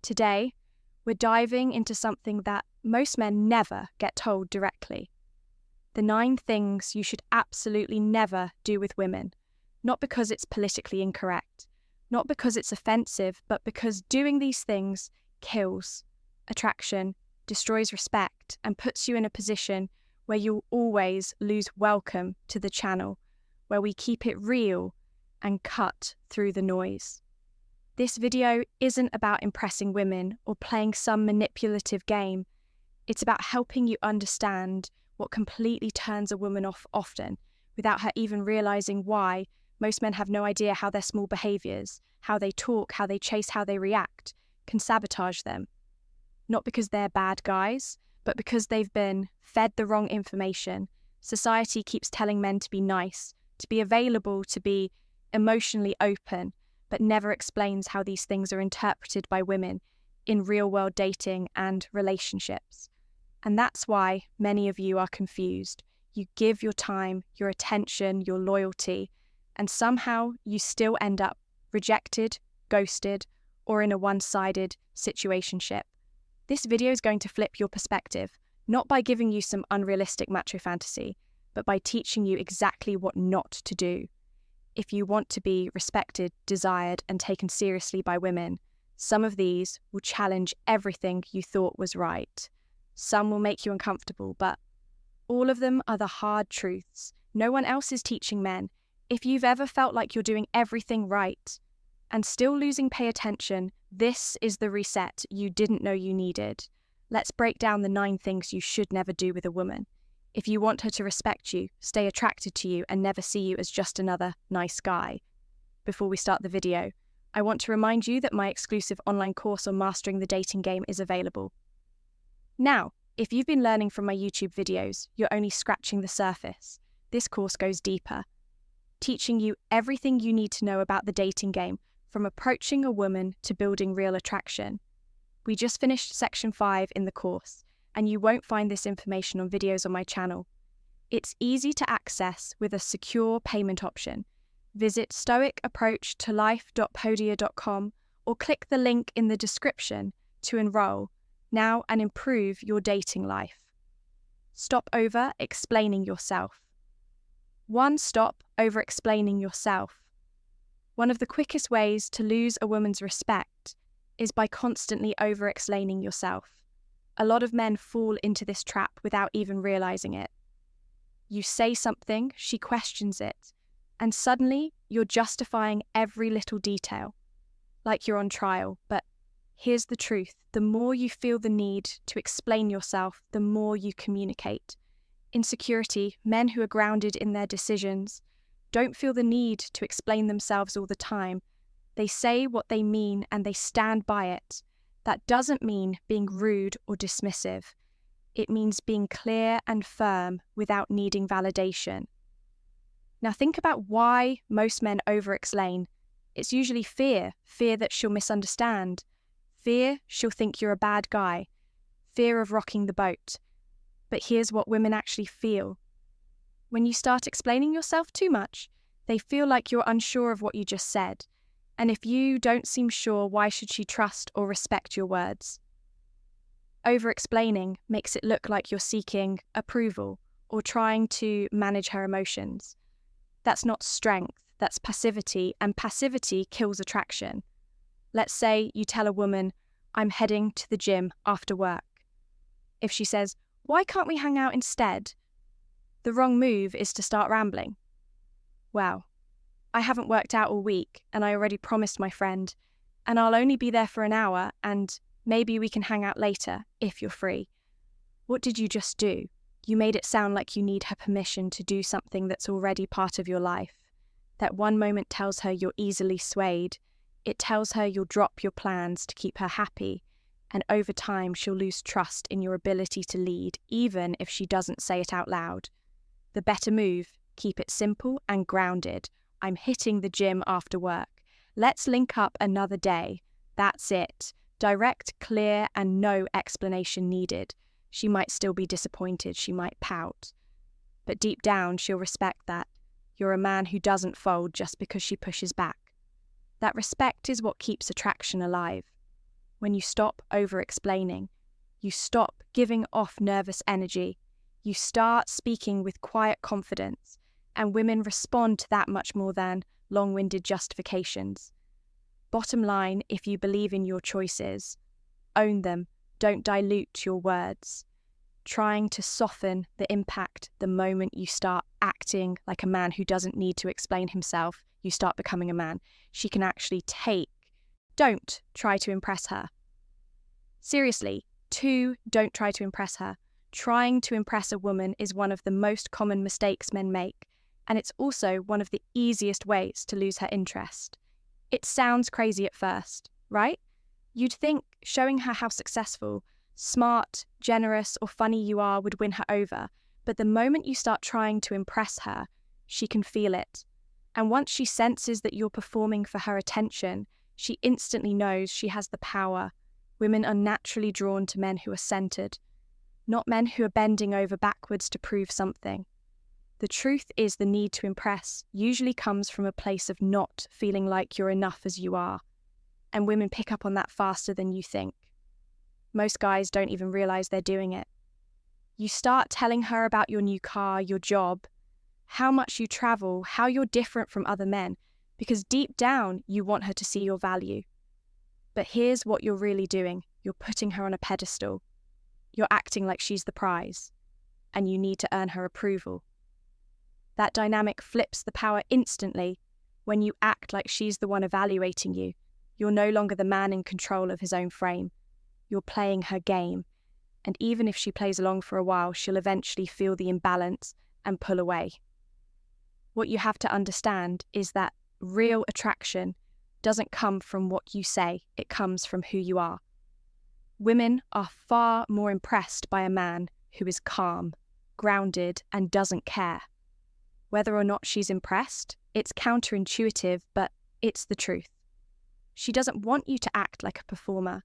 Today, we're diving into something that most men never get told directly. The 9 things you should absolutely never do with women, not because it's politically incorrect, not because it's offensive, but because doing these things kills attraction, destroys respect, and puts you in a position where you'll always lose welcome to the channel, where we keep it real and cut through the noise. This video isn't about impressing women or playing some manipulative game. It's about helping you understand what completely turns a woman off often, without her even realizing why. Most men have no idea how their small behaviors, how they talk, how they chase, how they react, can sabotage them. Not because they're bad guys, but because they've been fed the wrong information. Society keeps telling men to be nice, to be available, to be emotionally open, but never explains how these things are interpreted by women in real-world dating and relationships. And that's why many of you are confused. You give your time, your attention, your loyalty, and somehow you still end up rejected, ghosted, or in a one-sided situationship. This video is going to flip your perspective, not by giving you some unrealistic macho fantasy, but by teaching you exactly what not to do. If you want to be respected, desired, and taken seriously by women, some of these will challenge everything you thought was right. Some will make you uncomfortable, but all of them are the hard truths. No one else is teaching men. If you've ever felt like you're doing everything right and still losing pay attention, this is the reset you didn't know you needed. Let's break down the 9 things you should never do with a woman. If you want her to respect you, stay attracted to you, and never see you as just another nice guy. Before we start the video, I want to remind you that my exclusive online course on mastering the dating game is available. Now, if you've been learning from my YouTube videos, you're only scratching the surface. This course goes deeper, teaching you everything you need to know about the dating game, from approaching a woman to building real attraction. We just finished section 5 in the course, and you won't find this information on videos on my channel. It's easy to access with a secure payment option. Visit stoicapproachtolife.podia.com or click the link in the description to enroll now and improve your dating life. Stop over-explaining yourself. 1. Stop over-explaining yourself. One of the quickest ways to lose a woman's respect is by constantly over-explaining yourself. A lot of men fall into this trap without even realizing it. You say something, she questions it, and suddenly you're justifying every little detail, like you're on trial. But here's the truth. The more you feel the need to explain yourself, the more you communicate. Insecurity, men who are grounded in their decisions, don't feel the need to explain themselves all the time. They say what they mean and they stand by it. That doesn't mean being rude or dismissive. It means being clear and firm without needing validation. Now think about why most men over-explain. It's usually fear that she'll misunderstand, fear she'll think you're a bad guy, fear of rocking the boat. But here's what women actually feel. When you start explaining yourself too much, they feel like you're unsure of what you just said. And if you don't seem sure, why should she trust or respect your words? Over-explaining makes it look like you're seeking approval or trying to manage her emotions. That's not strength, that's passivity, and passivity kills attraction. Let's say you tell a woman, "I'm heading to the gym after work." If she says, "Why can't we hang out instead?" The wrong move is to start rambling. "Well, I haven't worked out all week, and I already promised my friend, and I'll only be there for an hour, and maybe we can hang out later, if you're free." What did you just do? You made it sound like you need her permission to do something that's already part of your life. That one moment tells her you're easily swayed. It tells her you'll drop your plans to keep her happy, and over time she'll lose trust in your ability to lead, even if she doesn't say it out loud. The better move, keep it simple and grounded. "I'm hitting the gym after work. Let's link up another day." That's it. Direct, clear, and no explanation needed. She might still be disappointed, she might pout. But deep down, she'll respect that. You're a man who doesn't fold just because she pushes back. That respect is what keeps attraction alive. when you stop over-explaining, you stop giving off nervous energy, you start speaking with quiet confidence, and women respond to that much more than long-winded justifications. Bottom line, if you believe in your choices, own them, don't dilute your words. Trying to soften the impact the moment you start acting like a man who doesn't need to explain himself, you start becoming a man she can actually take. Don't try to impress her. Seriously, 2, don't try to impress her. Trying to impress a woman is one of the most common mistakes men make, and it's also one of the easiest ways to lose her interest. It sounds crazy at first, right? You'd think showing her how successful, smart, generous, or funny you are would win her over, but the moment you start trying to impress her, she can feel it. And once she senses that you're performing for her attention, she instantly knows she has the power. Women are naturally drawn to men who are centered, not men who are bending over backwards to prove something. The truth is the need to impress usually comes from a place of not feeling like you're enough as you are, and women pick up on that faster than you think. Most guys don't even realize they're doing it. You start telling her about your new car, your job, how much you travel, how you're different from other men, because deep down you want her to see your value. But here's what you're really doing. You're putting her on a pedestal. You're acting like she's the prize, and you need to earn her approval. That dynamic flips the power instantly. When you act like she's the one evaluating you, you're no longer the man in control of his own frame. You're playing her game, and even if she plays along for a while, she'll eventually feel the imbalance and pull away. What you have to understand is that real attraction doesn't come from what you say, it comes from who you are. Women are far more impressed by a man who is calm, grounded, and doesn't care. Whether or not she's impressed, it's counterintuitive, but it's the truth. She doesn't want you to act like a performer.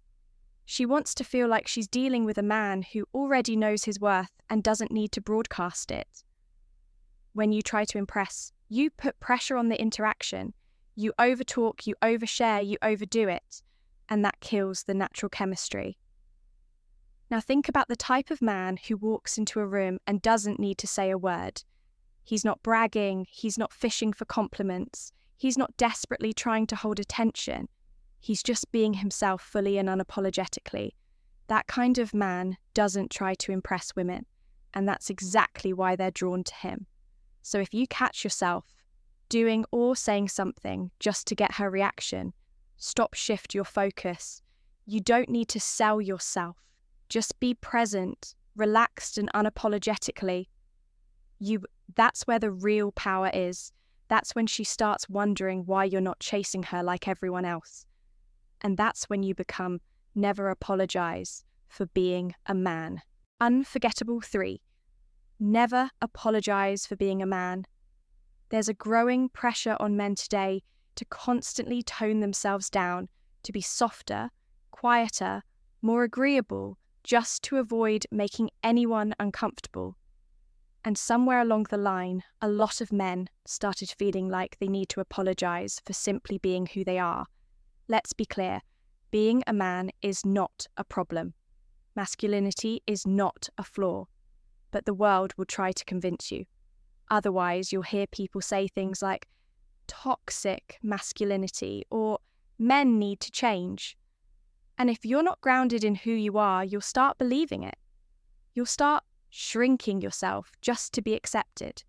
She wants to feel like she's dealing with a man who already knows his worth and doesn't need to broadcast it. When you try to impress, you put pressure on the interaction. You overtalk, you overshare, you overdo it, and that kills the natural chemistry. Now think about the type of man who walks into a room and doesn't need to say a word. He's not bragging, he's not fishing for compliments, he's not desperately trying to hold attention. He's just being himself fully and unapologetically. That kind of man doesn't try to impress women, and that's exactly why they're drawn to him. So if you catch yourself doing or saying something just to get her reaction, shift your focus. You don't need to sell yourself. Just be present, relaxed and unapologetically. That's where the real power is. That's when she starts wondering why you're not chasing her like everyone else. And that's when you become never apologize for being a man. Unforgettable 3. Never apologize for being a man. There's a growing pressure on men today to constantly tone themselves down, to be softer, quieter, more agreeable, just to avoid making anyone uncomfortable. And somewhere along the line, a lot of men started feeling like they need to apologize for simply being who they are. Let's be clear, being a man is not a problem. Masculinity is not a flaw, but the world will try to convince you. Otherwise, you'll hear people say things like toxic masculinity or men need to change. And if you're not grounded in who you are, you'll start believing it. You'll start shrinking yourself just to be accepted.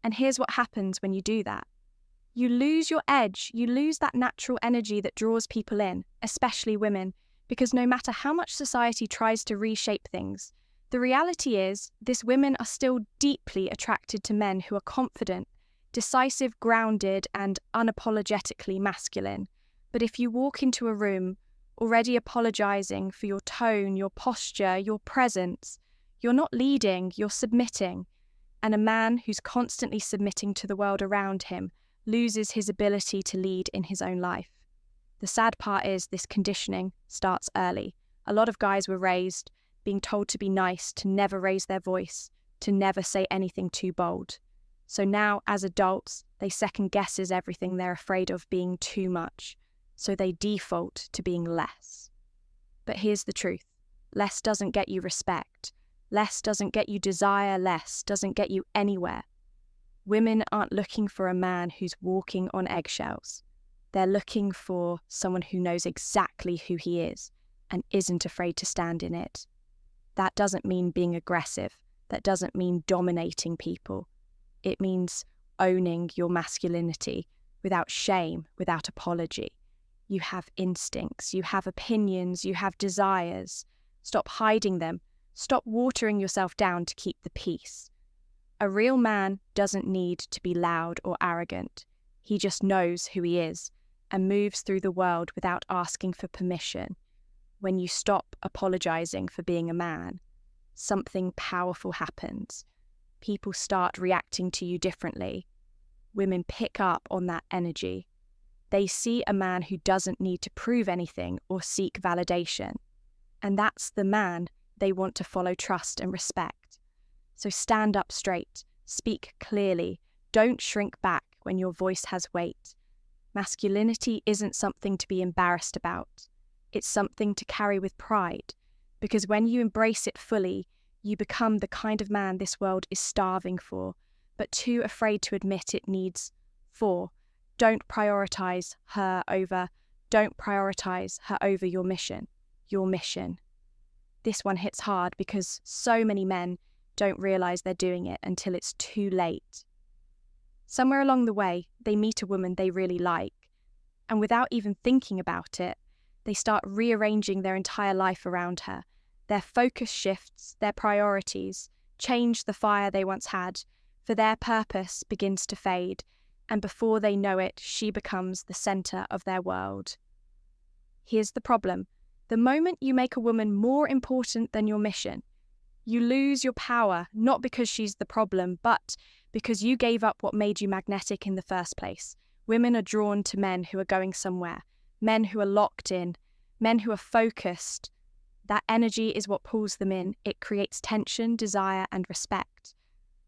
And here's what happens when you do that. You lose your edge, you lose that natural energy that draws people in, especially women, because no matter how much society tries to reshape things, the reality is these women are still deeply attracted to men who are confident, decisive, grounded, and unapologetically masculine. But if you walk into a room already apologizing for your tone, your posture, your presence, you're not leading, you're submitting. And a man who's constantly submitting to the world around him loses his ability to lead in his own life. The sad part is this conditioning starts early. A lot of guys were raised being told to be nice, to never raise their voice, to never say anything too bold. So now, as adults, they second guesses everything they're afraid of being too much. so they default to being less. But here's the truth. Less doesn't get you respect. Less doesn't get you desire. Less doesn't get you anywhere. Women aren't looking for a man who's walking on eggshells. They're looking for someone who knows exactly who he is and isn't afraid to stand in it. That doesn't mean being aggressive. That doesn't mean dominating people. It means owning your masculinity without shame, without apology. You have instincts, you have opinions, you have desires. Stop hiding them. Stop watering yourself down to keep the peace. A real man doesn't need to be loud or arrogant. He just knows who he is and moves through the world without asking for permission. When you stop apologizing for being a man, something powerful happens. People start reacting to you differently. Women pick up on that energy. They see a man who doesn't need to prove anything or seek validation. And that's the man they want to follow, trust and respect. So stand up straight, speak clearly, don't shrink back when your voice has weight. Masculinity isn't something to be embarrassed about. It's something to carry with pride, because when you embrace it fully, you become the kind of man this world is starving for, but too afraid to admit it needs. Don't prioritize her over your mission. Your mission. This one hits hard because so many men don't realize they're doing it until it's too late. Somewhere along the way, they meet a woman they really like, and without even thinking about it, they start rearranging their entire life around her. Their focus shifts, their priorities change the fire they once had, for their purpose begins to fade, and before they know it, she becomes the center of their world. Here's the problem. The moment you make a woman more important than your mission, you lose your power, not because she's the problem, but because you gave up what made you magnetic in the first place. Women are drawn to men who are going somewhere, men who are locked in, men who are focused. That energy is what pulls them in. It creates tension, desire, and respect.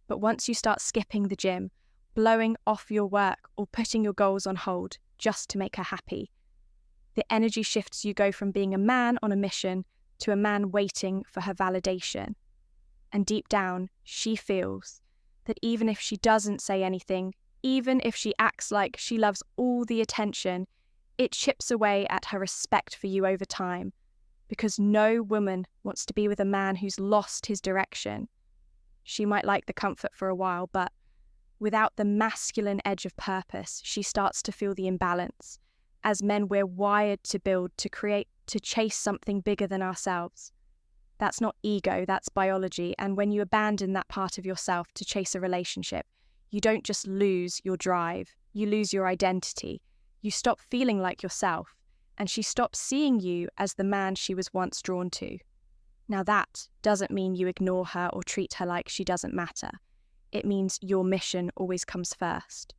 But once you start skipping the gym, blowing off your work, or putting your goals on hold just to make her happy, the energy shifts. You go from being a man on a mission to a man waiting for her validation. And deep down, she feels that even if she doesn't say anything, even if she acts like she loves all the attention, it chips away at her respect for you over time. Because no woman wants to be with a man who's lost his direction. She might like the comfort for a while, but without the masculine edge of purpose, she starts to feel the imbalance. As men, we're wired to build, to create, to chase something bigger than ourselves. That's not ego, that's biology. And when you abandon that part of yourself to chase a relationship, you don't just lose your drive, you lose your identity. You stop feeling like yourself, and she stops seeing you as the man she was once drawn to. Now that doesn't mean you ignore her or treat her like she doesn't matter. It means your mission always comes first.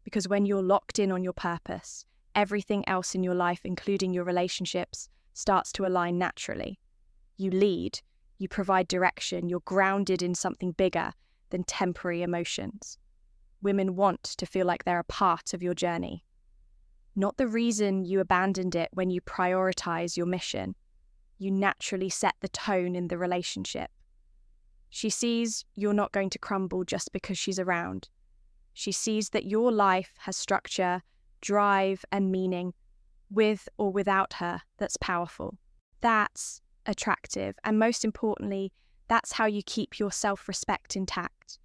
Because when you're locked in on your purpose, everything else in your life, including your relationships, starts to align naturally. You lead, you provide direction, you're grounded in something bigger than temporary emotions. Women want to feel like they're a part of your journey. Not the reason you abandoned it when you prioritize your mission. You naturally set the tone in the relationship. She sees you're not going to crumble just because she's around. She sees that your life has structure, drive, and meaning, with or without her, that's powerful. That's attractive, and most importantly, that's how you keep your self-respect intact.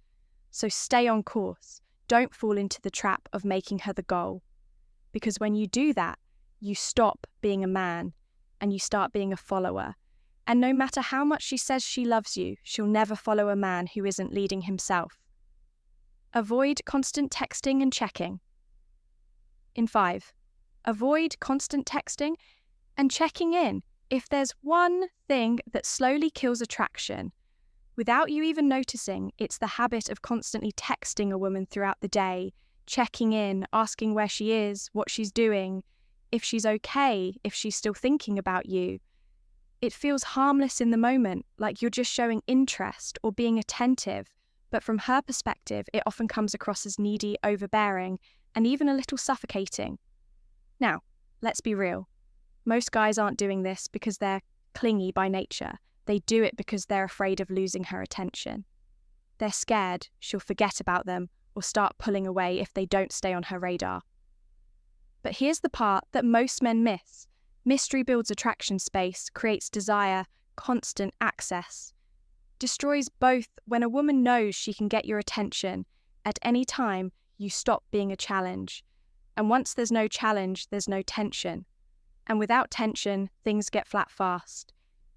So stay on course. Don't fall into the trap of making her the goal. Because when you do that, you stop being a man and you start being a follower. And no matter how much she says she loves you, she'll never follow a man who isn't leading himself. Avoid constant texting and checking. In 5, avoid constant texting and checking in. If there's one thing that slowly kills attraction, without you even noticing, it's the habit of constantly texting a woman throughout the day, checking in, asking where she is, what she's doing, if she's okay, if she's still thinking about you. It feels harmless in the moment, like you're just showing interest or being attentive, but from her perspective, it often comes across as needy, overbearing, and even a little suffocating. Now, let's be real. Most guys aren't doing this because they're clingy by nature. They do it because they're afraid of losing her attention. They're scared she'll forget about them or start pulling away if they don't stay on her radar. But here's the part that most men miss. Mystery builds attraction space, creates desire, constant access. Destroys both. When a woman knows she can get your attention at any time, you stop being a challenge. And once there's no challenge, there's no tension. And without tension, things get flat fast.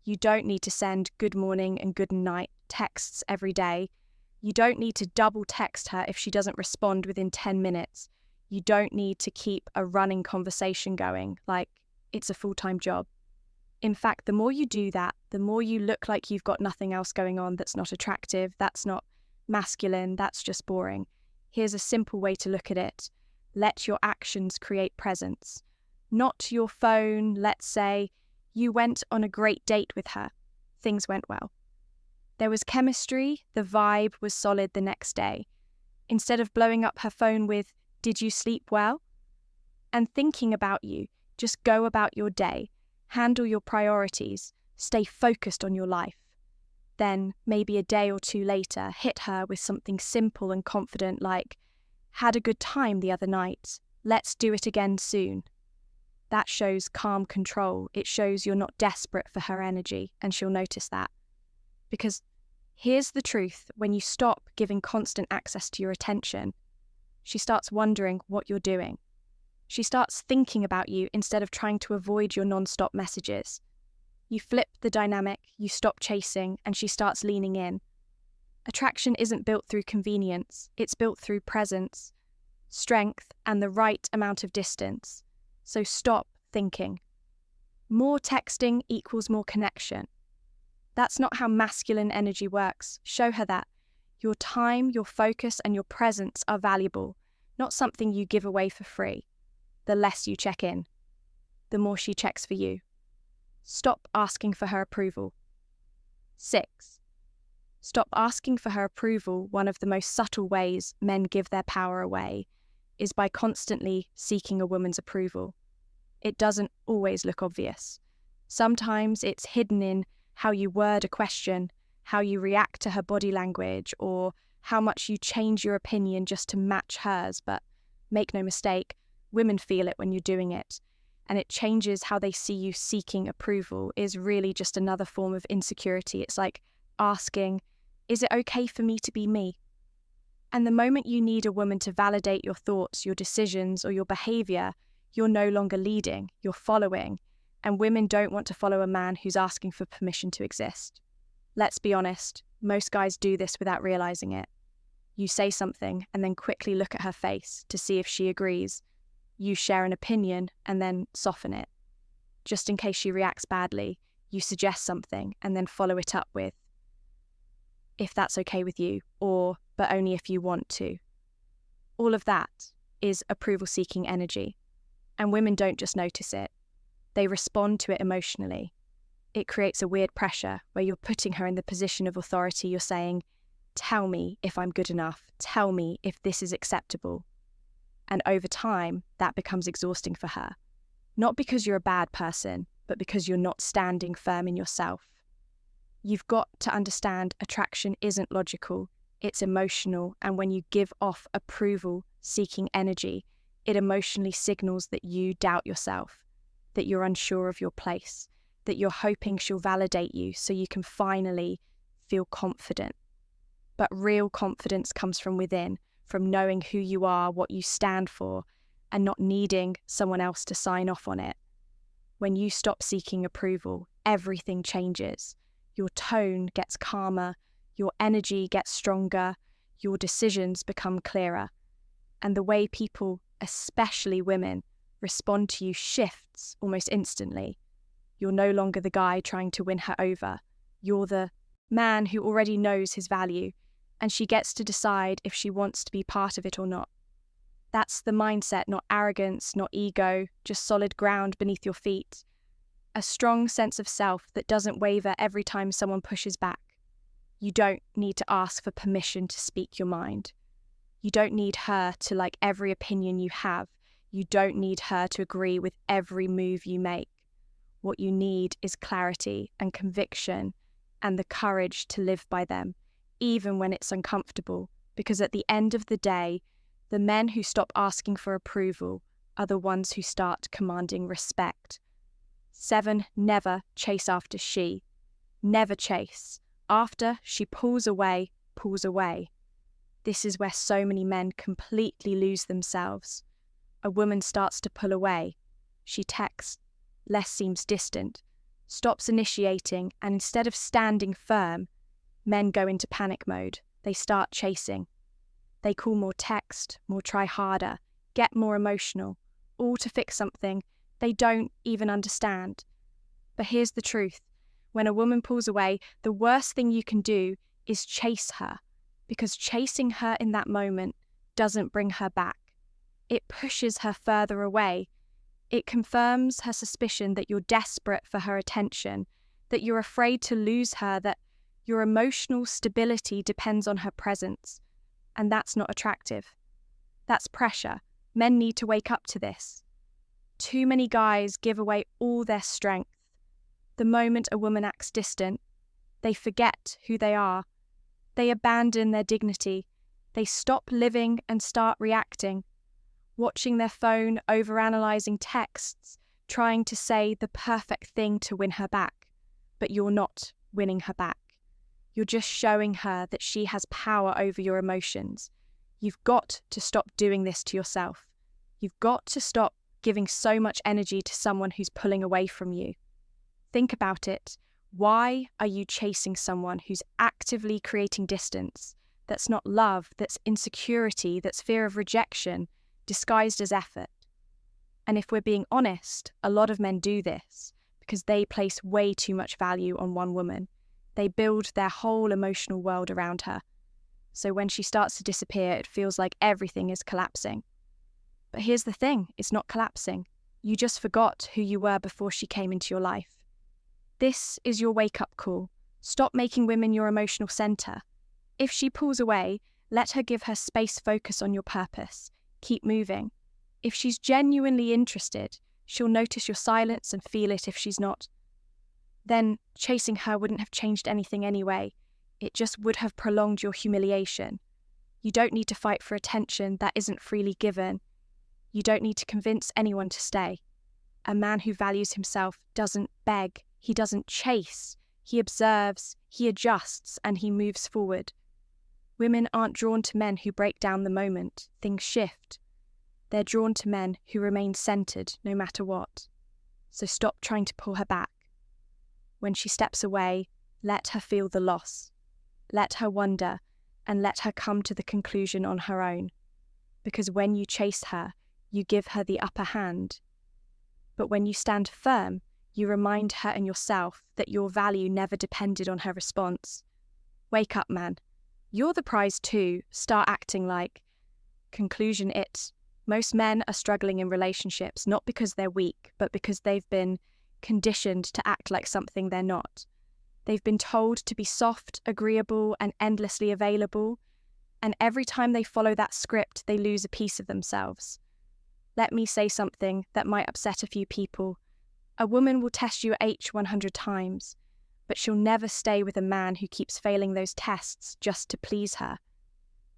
You don't need to send good morning and good night texts every day. You don't need to double text her if she doesn't respond within 10 minutes. You don't need to keep a running conversation going like it's a full-time job. In fact, the more you do that, the more you look like you've got nothing else going on that's not attractive, that's not masculine, that's just boring. Here's a simple way to look at it. Let your actions create presence. Not your phone. Let's say you went on a great date with her. Things went well. There was chemistry, the vibe was solid the next day. Instead of blowing up her phone with, "Did you sleep well?" and thinking about you, just go about your day, handle your priorities, stay focused on your life. Then, maybe a day or two later, hit her with something simple and confident like, "Had a good time the other night. Let's do it again soon." That shows calm control. It shows you're not desperate for her energy, and she'll notice that. Because here's the truth, when you stop giving constant access to your attention, she starts wondering what you're doing. She starts thinking about you instead of trying to avoid your non-stop messages. You flip the dynamic, you stop chasing, and she starts leaning in. Attraction isn't built through convenience, it's built through presence, strength, and the right amount of distance. So stop thinking. More texting equals more connection. That's not how masculine energy works. Show her that. Your time, your focus, and your presence are valuable, not something you give away for free. The less you check in, the more she checks for you. Stop asking for her approval. 6. Stop asking for her approval. One of the most subtle ways men give their power away is by constantly seeking a woman's approval. It doesn't always look obvious. Sometimes it's hidden in how you word a question, how you react to her body language, or how much you change your opinion just to match hers. But make no mistake, women feel it when you're doing it, and it changes how they see you. Seeking approval is really just another form of insecurity. It's like asking, "Is it okay for me to be me?" And the moment you need a woman to validate your thoughts, your decisions, or your behavior, you're no longer leading, you're following. And women don't want to follow a man who's asking for permission to exist. Let's be honest, most guys do this without realizing it. You say something and then quickly look at her face to see if she agrees. You share an opinion and then soften it. Just in case she reacts badly, you suggest something and then follow it up with, "If that's okay with you," or "but only if you want to." All of that is approval-seeking energy, and women don't just notice it. They respond to it emotionally. It creates a weird pressure where you're putting her in the position of authority. You're saying, "Tell me if I'm good enough. Tell me if this is acceptable." And over time, that becomes exhausting for her. Not because you're a bad person, but because you're not standing firm in yourself. You've got to understand attraction isn't logical, it's emotional, and when you give off approval-seeking energy, it emotionally signals that you doubt yourself, that you're unsure of your place, that you're hoping she'll validate you so you can finally feel confident. But real confidence comes from within, from knowing who you are, what you stand for, and not needing someone else to sign off on it. When you stop seeking approval, everything changes. Your tone gets calmer, your energy gets stronger, your decisions become clearer. And the way people, especially women, respond to you shifts almost instantly. You're no longer the guy trying to win her over. You're the man who already knows his value, and she gets to decide if she wants to be part of it or not. That's the mindset, not arrogance, not ego, just solid ground beneath your feet. A strong sense of self that doesn't waver every time someone pushes back. You don't need to ask for permission to speak your mind. You don't need her to like every opinion you have. You don't need her to agree with every move you make. What you need is clarity and conviction and the courage to live by them, even when it's uncomfortable, because at the end of the day, the men who stop asking for approval are the ones who start commanding respect. 7. Never chase after she. Never chase. After she pulls away, pulls away. This is where so many men completely lose themselves. A woman starts to pull away. She texts, less seems distant, stops initiating, and instead of standing firm, men go into panic mode. They start chasing. They call more text, more try harder, get more emotional, all to fix something they don't even understand. But here's the truth. When a woman pulls away, the worst thing you can do is chase her, because chasing her in that moment doesn't bring her back. It pushes her further away. It confirms her suspicion that you're desperate for her attention, that you're afraid to lose her, that your emotional stability depends on her presence. And that's not attractive. That's pressure. Men need to wake up to this. Too many guys give away all their strength. The moment a woman acts distant, they forget who they are. They abandon their dignity. They stop living and start reacting, watching their phone, overanalyzing texts, trying to say the perfect thing to win her back. But you're not winning her back. You're just showing her that she has power over your emotions. You've got to stop doing this to yourself. You've got to stop giving so much energy to someone who's pulling away from you. Think about it. Why are you chasing someone who's actively creating distance? That's not love, that's insecurity, that's fear of rejection, disguised as effort. And if we're being honest, a lot of men do this because they place way too much value on one woman. They build their whole emotional world around her. So when she starts to disappear, it feels like everything is collapsing. But here's the thing, it's not collapsing. You just forgot who you were before she came into your life. This is your wake-up call. Stop making women your emotional center. If she pulls away, let her give her space focus on your purpose. Keep moving. If she's genuinely interested, she'll notice your silence and feel it if she's not. Then chasing her wouldn't have changed anything anyway. It just would have prolonged your humiliation. You don't need to fight for attention that isn't freely given. You don't need to convince anyone to stay. A man who values himself doesn't beg, he doesn't chase, he observes, he adjusts, and he moves forward. Women aren't drawn to men who break down the moment things shift. They're drawn to men who remain centered no matter what. So stop trying to pull her back. When she steps away, let her feel the loss. Let her wonder, and let her come to the conclusion on her own. Because when you chase her, you give her the upper hand. But when you stand firm, you remind her and yourself that your value never depended on her response. Wake up, man. You're the prize too. Start acting like. Conclusion it. Most men are struggling in relationships not because they're weak, but because they've been conditioned to act like something they're not. They've been told to be soft, agreeable, and endlessly available, and every time they follow that script, they lose a piece of themselves. Let me say something that might upset a few people. A woman will test your H 100 times, but she'll never stay with a man who keeps failing those tests just to please her.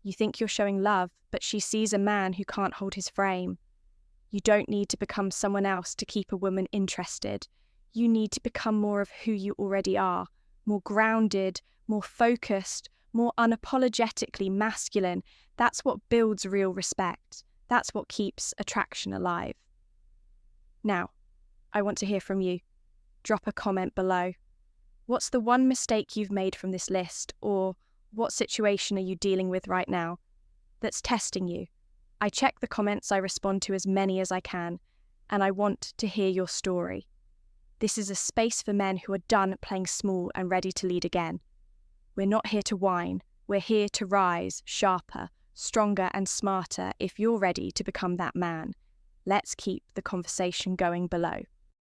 You think you're showing love, but she sees a man who can't hold his frame. You don't need to become someone else to keep a woman interested. You need to become more of who you already are, more grounded, more focused, more unapologetically masculine. That's what builds real respect. That's what keeps attraction alive. Now, I want to hear from you. Drop a comment below. What's the one mistake you've made from this list, or what situation are you dealing with right now that's testing you? I check the comments, I respond to as many as I can, and I want to hear your story. This is a space for men who are done playing small and ready to lead again. We're not here to whine, we're here to rise sharper, stronger and smarter if you're ready to become that man. Let's keep the conversation going below.